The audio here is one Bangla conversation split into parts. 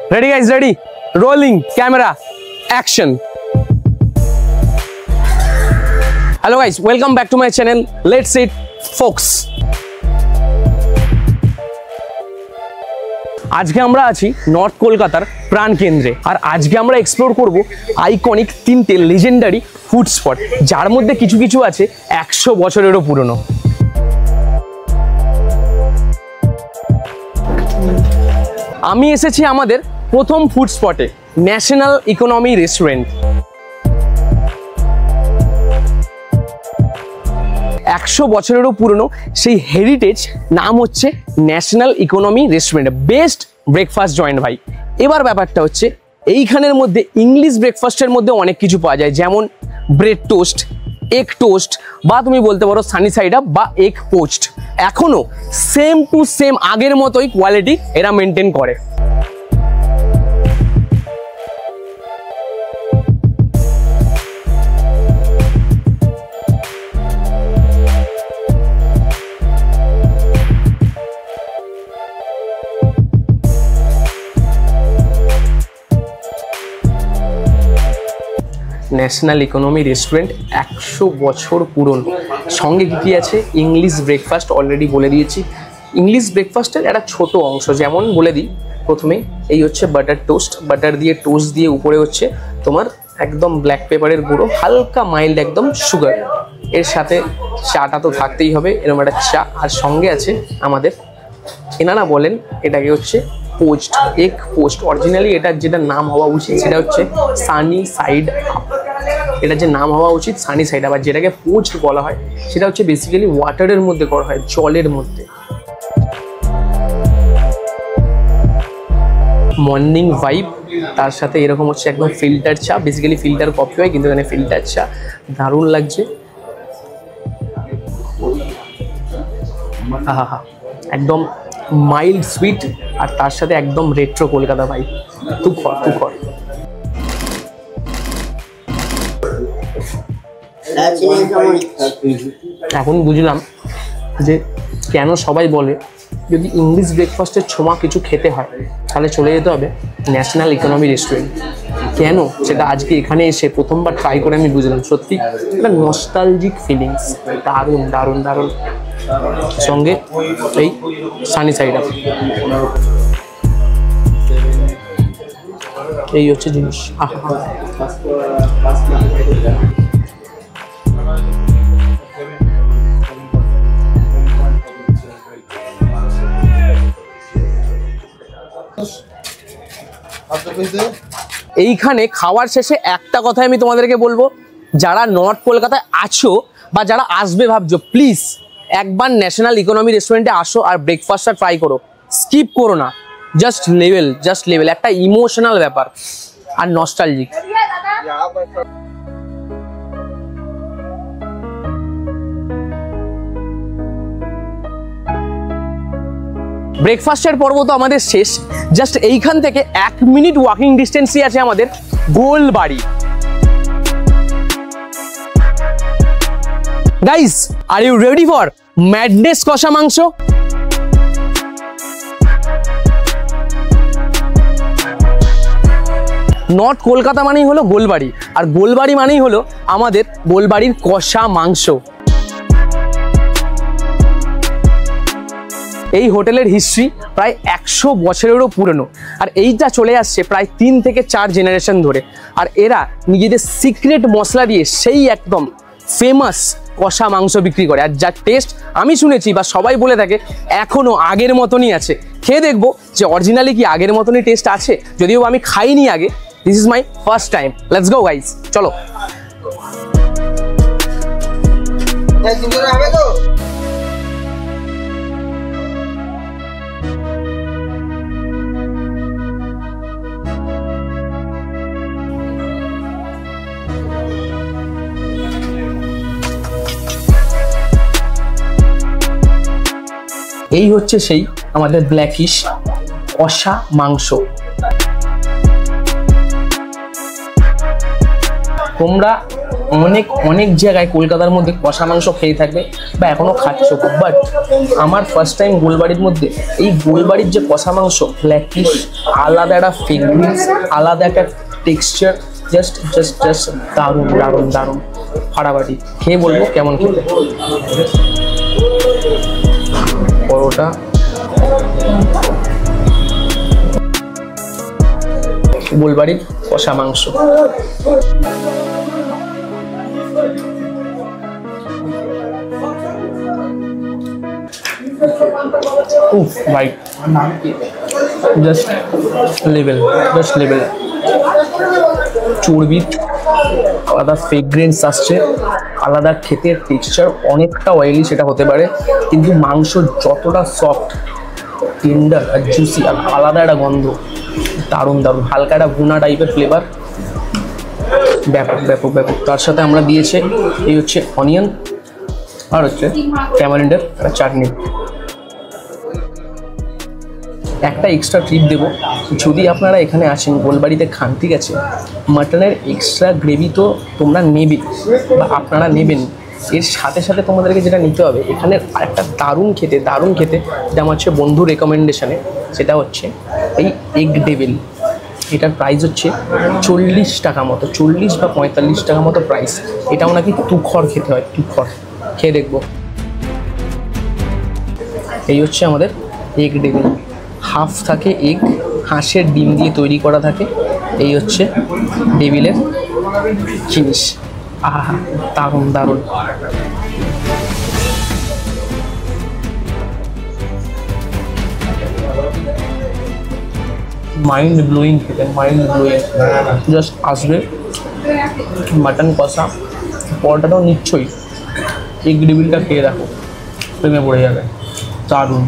Ready guys, ready? Rolling, camera, action. Hello guys, welcome back to my channel. Let's eat folks. আজকে আমরা আছি নর্থ কলকাতার প্রাণ কেন্দ্রে আর আজকে আমরা এক্সপ্লোর করব আইকনিক তিনটে লেজেন্ডারি ফুড স্পট যার মধ্যে কিছু কিছু আছে 100 বছরেরও পুরনো। আমি এসেছি আমাদের প্রথম ফুড স্পটে, ন্যাশনাল ইকোনমি রেস্টুরেন্ট। 100 বছরেরও পুরনো সেই হেরিটেজ নাম হচ্ছে national economy restaurant. Best breakfast joint ভাই। এবার ব্যাপারটা হচ্ছে এইখানের মধ্যে ইংলিশ ব্রেকফাস্টের মধ্যে অনেক কিছু পাওয়া যায়, যেমন ব্রেড টোস্ট, এগ টোস্ট, বা তুমি বলতে পারো সানি সাইড আপ বা এগ পোস্ট। এখনো সেম টু সেম আগের মতোই কোয়ালিটি এরা মেনটেন করে। ন্যাশনাল ইকোনমি রেস্টুরেন্ট 100 বছর পুরনো। সঙ্গে কী আছে? ইংলিশ ব্রেকফাস্ট অলরেডি বলে দিয়েছি। ইংলিশ ব্রেকফাস্টের একটা ছোট অংশ, যেমন বলে দিই প্রথমে, এই হচ্ছে বাটার টোস্ট। বাটার দিয়ে টোস্ট দিয়ে উপরে হচ্ছে তোমার একদম ব্ল্যাক পেপারের গুঁড়ো, হালকা মাইল্ড একদম সুগার। এর সাথে চাটা তো থাকতেই হবে, এরকম একটা চা। আর সঙ্গে আছে আমাদের, এনারা বলেন এটাকে হচ্ছে পোস্ট, এগ পোস্ট। অরিজিনালি এটার যেটা নাম হওয়া উচিত সেটা হচ্ছে সানি সাইড আপ। এটা যে নাম হওয়া উচিত সানি সাইড আপ। আর যেটাকে পোস্ট বলা হয় সেটা হচ্ছে বেসিক্যালি ওয়াটারের মধ্যে করা হয়, জলের মধ্যে। মর্নিং ভাইব, তার সাথে এরকম হচ্ছে একদম ফিল্টার চা। বেসিক্যালি ফিল্টার কফি হয়, কিন্তু এখানে ফিল্টার চা। দারুণ লাগছে। হা একদম মাইল্ড সুইট, আর তার সাথে একদম রেট্রো কলকাতা ভাই। তুই কর। এখন বুঝলাম যে কেন সবাই বলে যদি ইংলিশ ব্রেকফাস্টের ছোঁয়া কিছু খেতে হয় তাহলে চলে যেতে হবে ন্যাশনাল ইকোনমি রেস্টুরেন্ট। কেন সেটা আজকে এখানে এসে প্রথমবার ট্রাই করে আমি বুঝলাম। সত্যি একটা নস্টালজিক ফিলিংস। দারুণ দারুণ দারুণ। সঙ্গে এই সানি সাইড আপ, এই হচ্ছে জিনিস। এইখানে খাওয়ার শেষে একটা কথাই আমি তোমাদেরকে বলবো, যারা নর্থ কলকাতায় আছো বা যারা আসবে ভাবছো, প্লিজ একবার ন্যাশনাল ইকোনমি রেস্টুরেন্টে আসো আর ব্রেকফাস্টটা ট্রাই করো। স্কিপ করো না। Just level. একটা ইমোশনাল ব্যাপার আর নস্টালজিক। ব্রেকফাস্টের পর্ব তো আমাদের শেষ। জাস্ট এইখান থেকে 1 মিনিট ওয়াকিং ডিস্টেন্সই আছে আমাদের Golbari. Guys, are you ready for madness কষা মাংস? নর্থ কলকাতা মানেই হলো গোলবাড়ি, আর গোলবাড়ি মানেই হলো আমাদের গোলবাড়ির কষা মাংস। এই হোটেলের হিস্ট্রি প্রায় 100 বছরেরও পুরনো, আর এইটা চলে আসছে প্রায় 3 থেকে 4 জেনারেশন ধরে। আর এরা নিজেদের সিক্রেট মশলা দিয়ে সেই একদম ফেমাস কষা মাংস বিক্রি করে। আর যার টেস্ট আমি শুনেছি বা সবাই বলে থাকে এখনো আগের মতনই আছে। খেয়ে দেখবো যে অরিজিনালি কি আগের মতনই টেস্ট আছে, যদিও আমি খাইনি আগে। This is my first time. Let's go guys, চলো। এই হচ্ছে সেই আমাদের ব্ল্যাকিশ কষা মাংস। তোমরা অনেক অনেক জায়গায় কলকাতার মধ্যে কষা মাংস খেয়ে থাকবে বা এখনও খাচ্ছ, বাট আমার ফার্স্ট টাইম গোলবাড়ির মধ্যে এই গোলবাড়ির যে কষা মাংস লেগ পিস, আলাদা একটা ফ্রেগরেন্স, আলাদা একটা টেক্সচার, জাস্ট জাস্ট জাস্ট দারুণ দারুণ দারুণ ফাটাফাটি। খেয়ে বলবো কেমন খেতে। পরোটা, গোলবাড়ির কষা মাংস, উফ ভাই, জাস্ট লেভেল, জাস্ট লেভেল। চর্বির আলাদা ফ্রেগরেন্স আসছে, আলাদা খেতে টেক্সচার, অনেকটা অয়েলি সেটা হতে পারে, কিন্তু মাংস যতটা সফট, টেন্ডার আর জুসি, আর আলাদা একটা গন্ধ, দারুণ দারুণ। হালকা একটা ভুনা টাইপের ফ্লেভার, ব্যাপক ব্যাপক ব্যাপক। তার সাথে আমরা দিয়েছে এই হচ্ছে অনিয়ন আর হচ্ছে ট্যামারিন্ডের একটা চাটনি। একটা এক্সট্রা ট্রিট দেবো, যদি আপনারা এখানে আসেন গোলবাড়িতে খান, ঠিক আছে, মাটনের এক্সট্রা গ্রেভি তো তোমরা নেবে বা আপনারা নেবেন, এর সাথে সাথে তোমাদেরকে যেটা নিতে হবে এখানে একটা দারুণ খেতে যেটা আমার হচ্ছে বন্ধু রেকমেন্ডেশনে, সেটা হচ্ছে এই এগ ডেভিল। এটার প্রাইস হচ্ছে 40 টাকা মতো, 40 বা 45 টাকা মতো প্রাইস। এটাও নাকি তুখর খেতে হয়, তুখর। খেয়ে দেখবো। এই হচ্ছে আমাদের এগ ডেভিল, হাফ থাকে এগ, হাঁসের ডিম দিয়ে তৈরি করা থাকে। এই হচ্ছে ডেভিলের জিনিস, আহা দারুণ দারুণ। মাইন্ড ব্লোয়িং খেতে, মাইন্ড ব্লোয়িং। জাস্ট আসবে মাটন কষা, পরোটাটাও নিচ্ছই, এগ ডেভিলটা খেয়ে রাখো, প্রেমে পড়ে যাবে, দারুণ।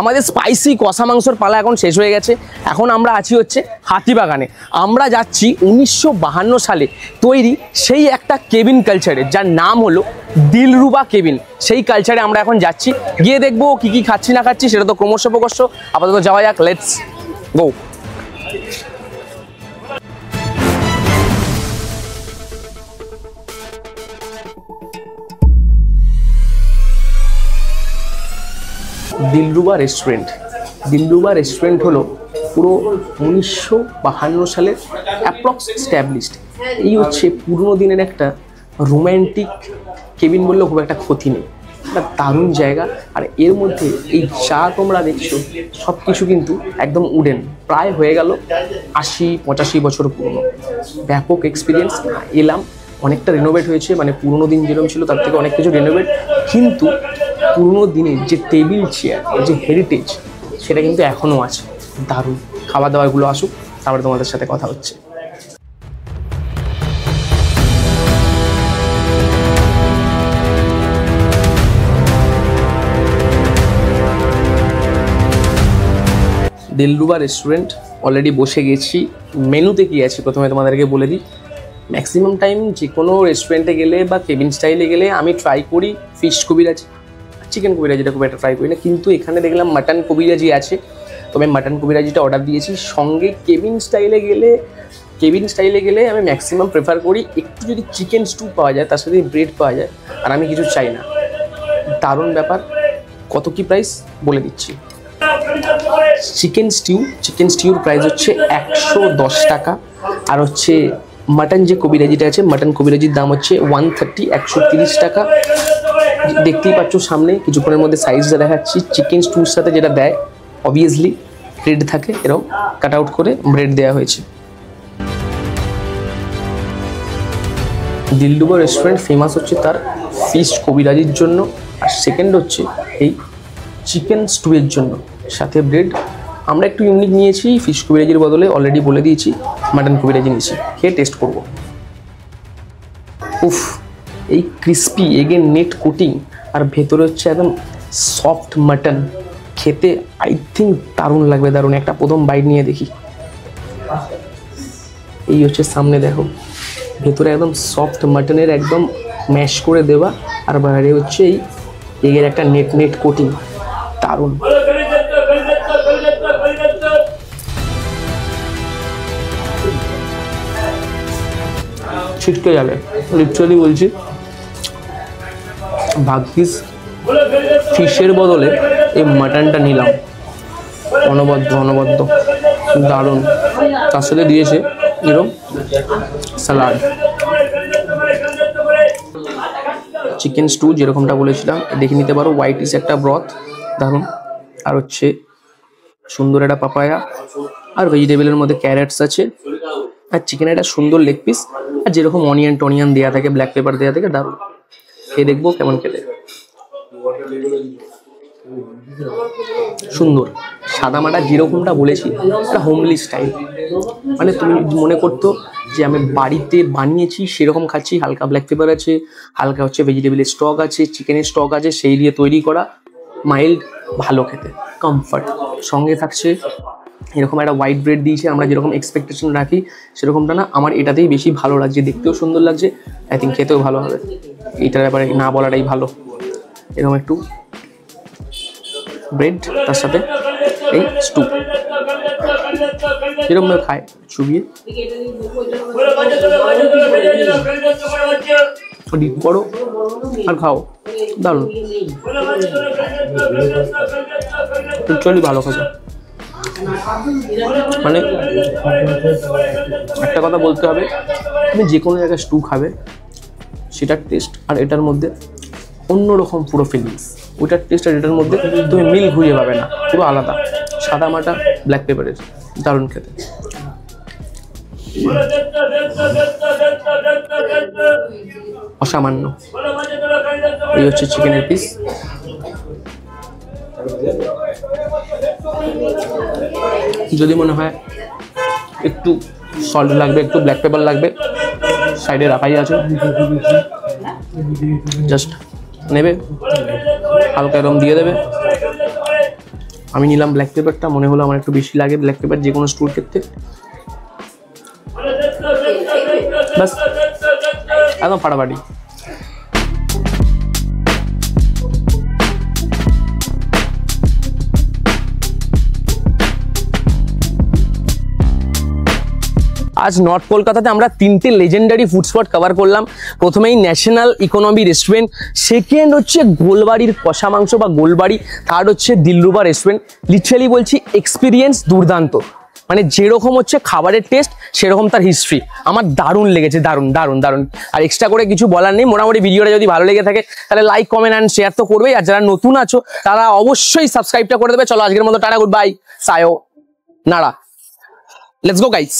আমাদের স্পাইসি কষা মাংসর পালা এখন শেষ হয়ে গেছে। এখন আমরা আছি হচ্ছে হাতিবাগানে। আমরা যাচ্ছি 1952 সালে তৈরি সেই একটা কেবিন কালচারে, যার নাম হলো দিলরুবা কেবিন। সেই কালচারে আমরা এখন যাচ্ছি, গিয়ে দেখবো কি কি খাচ্ছি না খাচ্ছি, সেটা তো ক্রমশ প্রকাশ্য। আপাতত যাওয়া যাক, let's go. Dilruba restaurant. Dilruba restaurant হলো পুরো 1952 সালের অ্যাপ্রক্স এস্টাবলিশড। এই হচ্ছে পুরনো দিনের একটা রোম্যান্টিক কেবিন বললেও খুব একটা ক্ষতি নেই, একটা দারুণ জায়গা। আর এর মধ্যে এই চা তোমরা দেখছো সব কিছু কিন্তু একদম উডেন, প্রায় হয়ে গেল 80-85 বছর পুরনো। ব্যাপক এক্সপিরিয়েন্স। এলাম, অনেকটা রেনোভেট হয়েছে, মানে পুরনো দিন যেরকম ছিল তার থেকে অনেক কিছু রেনোভেট, কিন্তু পুরনো দিনের যে টেবিল চেয়ার, যে হেরিটেজ, সেটা কিন্তু এখনও আছে। দারুণ। খাবার দাবারগুলো আসুক, তারপরে তোমাদের সাথে কথা হচ্ছে। দিলরুবা রেস্টুরেন্ট অলরেডি বসে গেছি। মেনুতে কী আছে প্রথমে তোমাদেরকে বলে দিই। ম্যাক্সিমাম টাইম যে কোনো রেস্টুরেন্টে গেলে বা কেবিন স্টাইলে গেলে আমি ট্রাই করি ফিশ কবিরাজি, চিকেন কবিরাজিটা খুব একটা ট্রাই করি না, কিন্তু এখানে দেখলাম মাটন কবিরাজি আছে, তো আমি মাটন কবিরাজিটা অর্ডার দিয়েছি। সঙ্গে কেবিন স্টাইলে গেলে আমি ম্যাক্সিমাম প্রেফার করি একটু যদি চিকেন স্টু পাওয়া যায়, তার সাথে ব্রেড পাওয়া যায়, আর আমি কিছু চাই না। দারুণ ব্যাপার। কত কি প্রাইস বলে দিচ্ছি। চিকেন স্টিউর প্রাইস হচ্ছে 110 টাকা। আর হচ্ছে মাটন যে কবিরাজিটা আছে, মাটন কবিরাজির দাম হচ্ছে 130 টাকা। দেখতেই পাচ্ছ সামনে, কিছুক্ষণের মধ্যে সাইজটা দেখাচ্ছি। চিকেন স্টুর সাথে যেটা দেয় অবভিয়াসলি ব্রেড থাকে, এরকম কাট আউট করে ব্রেড দেওয়া হয়েছে। দিলরুবা রেস্টুরেন্ট ফেমাস হচ্ছে তার ফিশ কবিরাজির জন্য, আর সেকেন্ড হচ্ছে এই চিকেন স্টুয়ের জন্য, সাথে ব্রেড। আমরা একটু ইউনিক নিয়েছি, ফিশ কবিরাজির বদলে অলরেডি বলে দিয়েছি মাটন কবিরাজি নিয়েছি। খেয়ে টেস্ট করব। উফ, এই ক্রিস্পি এগের নেট কোটিং, আর ভেতরে হচ্ছে একদম সফট মাটন, খেতে আই থিঙ্ক দারুণ লাগবে, দারুণ। একটা প্রথম বাইট নিয়ে দেখি। এই হচ্ছে সামনে দেখো, ভেতরে একদম সফট মাটনের একদম ম্যাশ করে দেওয়া, আর বাইরে হচ্ছে এই এগের একটা নেট নেট কোটিং, দারুণ। ছিটকে যাবে লিটারালি বলছি। ভাগ্যিস ফিশের বদলে এই মাটনটা নিলাম, অনবদ্য দারুণ। তার সাথে দিয়েছে এরকম স্যালাড, চিকেন স্টু যেরকমটা বলেছিলাম দেখে নিতে পারো। হোয়াইট ইস একটা ব্রথ, দারুণ। আর হচ্ছে সুন্দর একটা পাপায়া, আর ভেজিটেবলের মধ্যে ক্যারেটস আছে, আর চিকেন একটা সুন্দর লেগ পিস, আর যেরকম অনিয়ন টনিয়ন দেওয়া থাকে, ব্ল্যাক পেপার দেওয়া থাকে, দারুণ। খেয়ে দেখবো কেমন খেতে। সুন্দর সাদা মাটা যেরকমটা বলেছি, একটা হোমলি স্টাইল। মানে তুমি মনে করতো যে আমি বাড়িতে বানিয়েছি সেরকম খাচ্ছি। হালকা ব্ল্যাক পেপার আছে, হালকা হচ্ছে ভেজিটেবলের স্টক আছে, চিকেনের স্টক আছে, সেই দিয়ে তৈরি করা, মাইল্ড, ভালো খেতে, কমফর্ট। সঙ্গে থাকছে এরকম একটা হোয়াইট ব্রেড দিয়েছে, আমরা যেরকম এক্সপেকটেশন রাখি সেরকমটা না, আমার এটাতেই বেশি ভালো লাগছে, দেখতেও সুন্দর লাগছে, আই থিঙ্ক খেতেও ভালো হবে। এইটার ব্যাপারে না বলাটাই ভালো। এরকম একটু ব্রেড, তার সাথে এই স্টু, যেরকম খায় চুবিয়ে ডিপ করো আর খাও, দারুণ। চলি ভালো খাবে। মানে একটা কথা বলতে হবে, তুমি যে কোনো জায়গায় স্টু খাবে সেটার টেস্ট আর এটার মধ্যে অন্যরকম পুরো ফিলিংস। ওইটার টেস্ট আর এটার মধ্যে তুমি মিল খুঁজে পাবে না, পুরো আলাদা। সাদা মাটা ব্ল্যাক পেপারের, দারুণ খেতে। অসামান্য। এই হচ্ছে চিকেনের পিস। যদি মনে হয় একটু সল্ট লাগবে, একটু ব্ল্যাক পেপার লাগবে, সাইডে রাখাই আছে, জাস্ট নেবে, হালকা এরকম দিয়ে দেবে। আমি নিলাম ব্ল্যাক পেপারটা, মনে হলো আমার একটু বেশি লাগে ব্ল্যাক পেপার যে কোনো স্টুর ক্ষেত্রে। বাস একদম ফাটাফাটি। আজ নর্থ কলকাতাতে আমরা তিনটে লেজেন্ডারি ফুড স্পট কভার করলাম। প্রথমেই ন্যাশনাল ইকোনমি রেস্টুরেন্ট, সেকেন্ড হচ্ছে গোলবাড়ির কষা মাংস বা গোলবাড়ি, থার্ড হচ্ছে দিলরুবা রেস্টুরেন্ট। লিটারালি বলছি এক্সপিরিয়েন্স দুর্দান্ত, মানে যেরকম হচ্ছে খাবারের টেস্ট সেরকম তার হিস্ট্রি। আমার দারুণ লেগেছে, দারুণ দারুণ দারুণ। আর এক্সট্রা করে কিছু বলার নেই। মোটামুটি ভিডিওটা যদি ভালো লেগে থাকে তাহলে লাইক, কমেন্ট অ্যান্ড শেয়ার তো করবেই, আর যারা নতুন আছো তারা অবশ্যই সাবস্ক্রাইবটা করে দেবে। চলো আজকের মতো টাটা, গুড বাই, সায়ো নাড়া, লেটস গো গাইস।